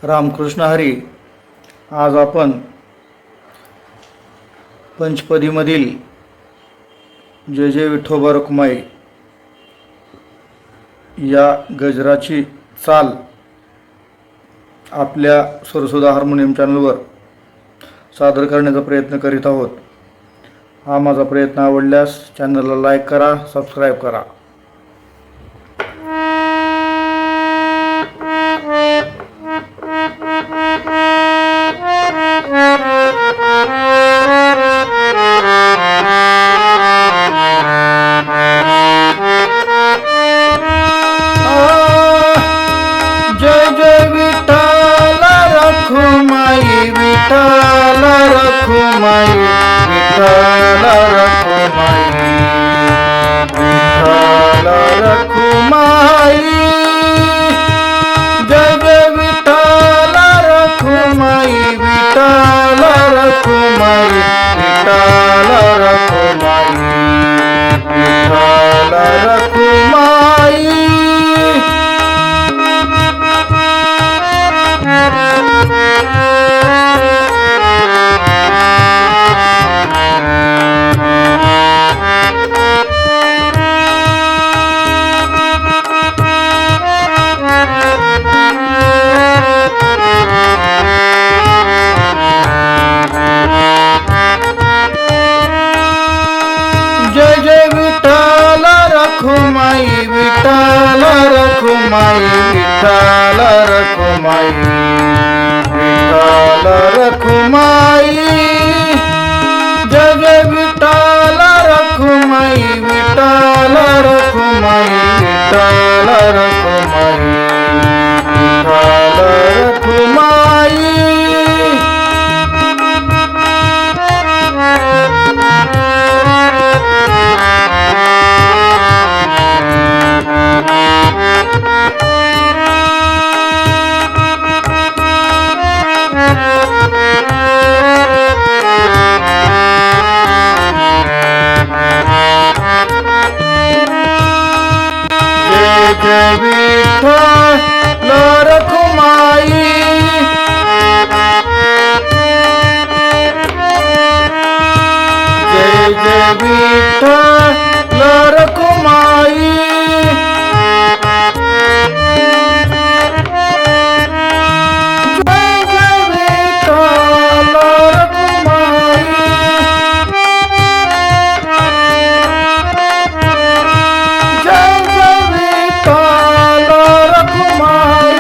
रामकृष्ण हरी. आज आपण पंचपदीमधील जय जय विठोबा रखुमाई या गजराची चाल आपल्या सरसुधा हार्मोनियम चॅनलवर सादर करण्याचा प्रयत्न करीत आहोत. हा माझा प्रयत्न आवडल्यास चॅनलला लाईक करा, सबस्क्राईब करा. विठ्ठल रखुमाई, विठ्ठल रखुमाई, विठ्ठल रखुमाई, जय जय विठ्ठल रखुमाई, विठ्ठल रखुमाई, विठ्ठल रखुमाई, विठ्ठल रखुमाई. जय जय विठ्ठल रखुमाई, विठ्ठल रखुमाई, विठ्ठल रखुमाई, विठ्ठल रखुमाई, जय जय विठ्ठल रखुमाई, विठ्ठल रखुमाई, विठ्ठल रखुमाई, विठ्ठल रखुमाई. जय विठ्ठल रखुमाई, जय जय विठ्ठल रखुमाई, जय जय विठ्ठल रखुमाई, जय जय विठ्ठल रखुमाई,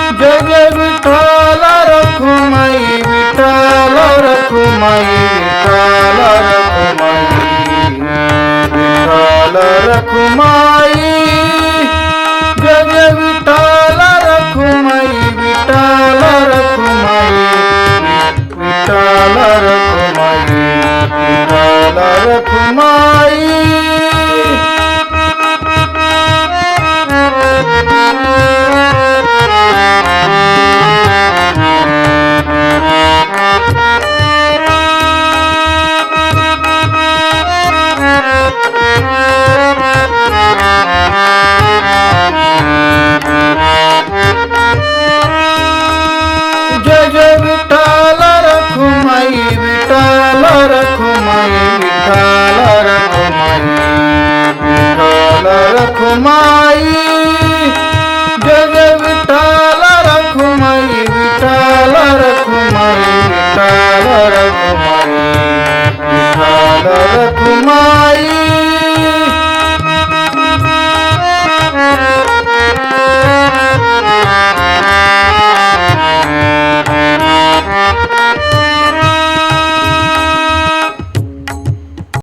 जय जय विठ्ठल रखुमाई, विठ्ठल रखुमाई, विठ्ठल रखुमाई, विठ्ठल रखुमाई, जय जय विठ्ठल रखुमाई, विठ्ठल रखुमाई, विठ्ठल रखुमाई, विठ्ठल रखुमाई. जय जय विठ्ठल रखुमाई, विठ्ठल रखुमाई, विठ्ठल रखुमाई, विठ्ठल रखुमाई.